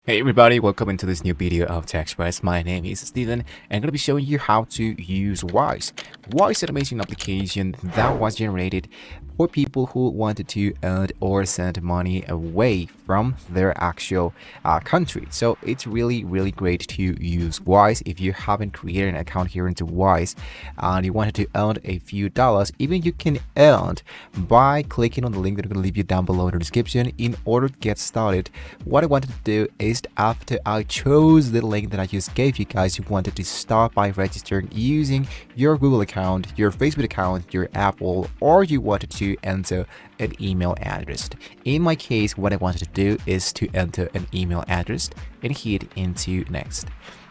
Hey everybody, welcome into this new video of TechExpress. My name is Steven and I'm going to be showing you how to use Wise. Wise is an amazing application that was generated for people who wanted to earn or send money away from their actual country. So it's really great to use Wise. If you haven't created an account here into Wise and you wanted to earn a few dollars, even you can earn by clicking on the link that I'm going to leave you down below in the description. In order to get started, what I wanted to do is after I chose the link that I just gave you guys, you wanted to start by registering using your Google account, your Facebook account, your Apple, or you wanted to enter an email address. In my case, what I wanted to do is to enter an email address and hit into next.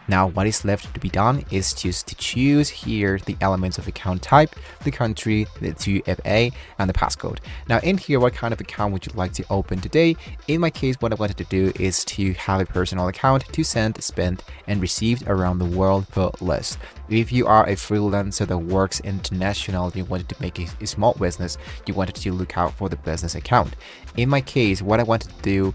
Now what is left to be done is just to choose here the elements of account type, the country, the 2FA, and the passcode. Now in here, what kind of account would you like to open today? In my case, what I wanted to do is to have a personal account to send, spend, and receive around the world per list. If you are a freelancer that works internationally, you wanted to make a small business, you wanted to look out for the business account. In my case, what I wanted to do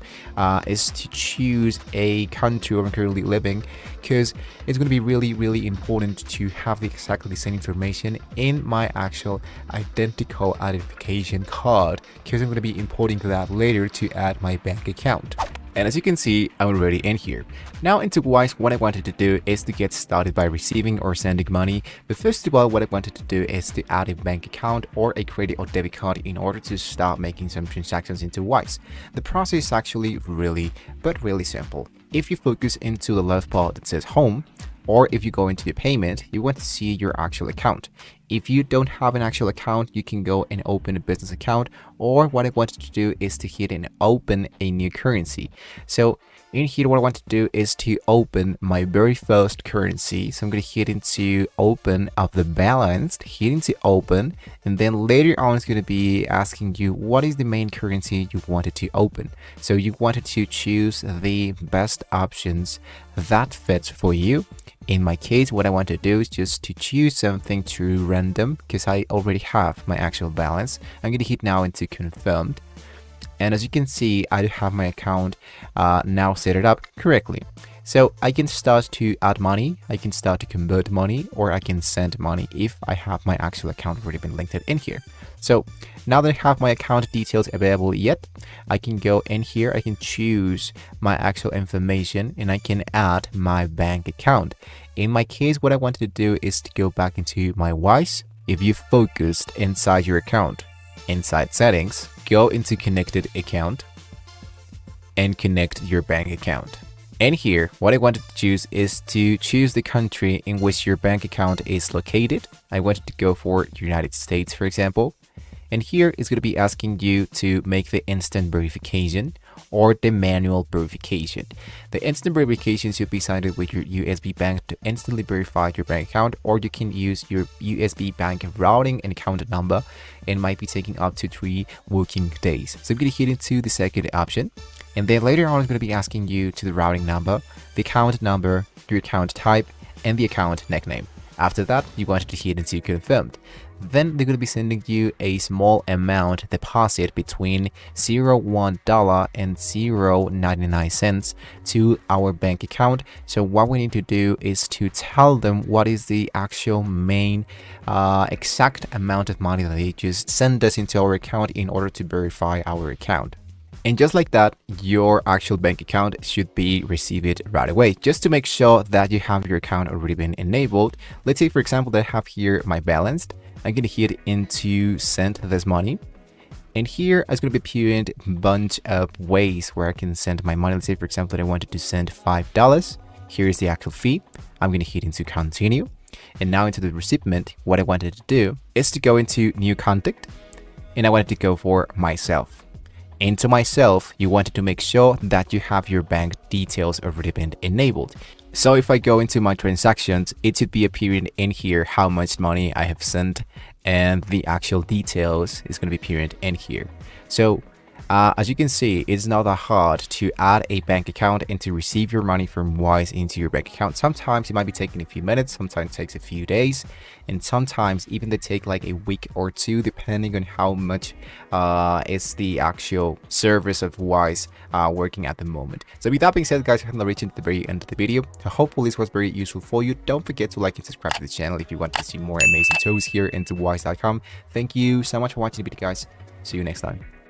is to choose a country where I'm currently living, because it's going to be really important to have exactly the same information in my actual identical identification card, because I'm going to be importing that later to add my bank account. And as you can see, I'm already in here. Now into Wise, what I wanted to do is to get started by receiving or sending money. But first of all, what I wanted to do is to add a bank account or a credit or debit card in order to start making some transactions into Wise. The process is actually really simple. If you focus into the left part that says home, or if you go into the payment, you want to see your actual account. If you don't have an actual account, you can go and open a business account, or what I wanted to do is to hit and open a new currency. So in here, what I want to do is to open my very first currency. So I'm going to hit into open of the balance, hit into open, and then later on it's going to be asking you what is the main currency you wanted to open. So you wanted to choose the best options that fits for you. In my case, what I want to do is just to choose something to random because I already have my actual balance. I'm going to hit now into confirmed. And as you can see, I have my account now set it up correctly. So I can start to add money, I can start to convert money, or I can send money if I have my actual account already been linked in here. So now that I have my account details available yet, I can go in here, I can choose my actual information, and I can add my bank account. In my case, what I wanted to do is to go back into my Wise. If you focused inside your account, inside settings, go into connected account and connect your bank account. And here, what I wanted to choose is to choose the country in which your bank account is located. I wanted to go for United States, for example. And here it's going to be asking you to make the instant verification or the manual verification. The instant verification should be signed with your USB bank to instantly verify your bank account, or you can use your USB bank routing and account number, and might be taking up to 3 working days. So I'm going to hit into the second option. And then later on, it's going to be asking you to the routing number, the account number, your account type, and the account nickname. After that, you want to hit into confirmed. Then they're going to be sending you a small amount deposit between $0.1 and $0.99 to our bank account. So what we need to do is to tell them what is the actual main exact amount of money that they just send us into our account in order to verify our account. And just like that, your actual bank account should be received right away. Just to make sure that you have your account already been enabled, let's say for example that I have here my balance. I'm going to hit into send this money. And here it's going to be appearing a bunch of ways where I can send my money. Let's say for example that I wanted to send $5. Here's the actual fee. I'm going to hit into continue. And now into the recipient, what I wanted to do is to go into new contact. And I wanted to go for myself. Into myself, you wanted to make sure that you have your bank details already been enabled. So if I go into my transactions, it should be appearing in here how much money I have sent, and the actual details is going to be appearing in here. So As you can see, it's not that hard to add a bank account and to receive your money from Wise into your bank account. Sometimes it might be taking a few minutes, sometimes it takes a few days, and sometimes even they take like a week or two, depending on how much is the actual service of Wise working at the moment. So with that being said, guys, we're reaching to the very end of the video. Hopefully this was very useful for you. Don't forget to like and subscribe to the channel if you want to see more amazing tools here into Wise.com. Thank you so much for watching the video, guys. See you next time.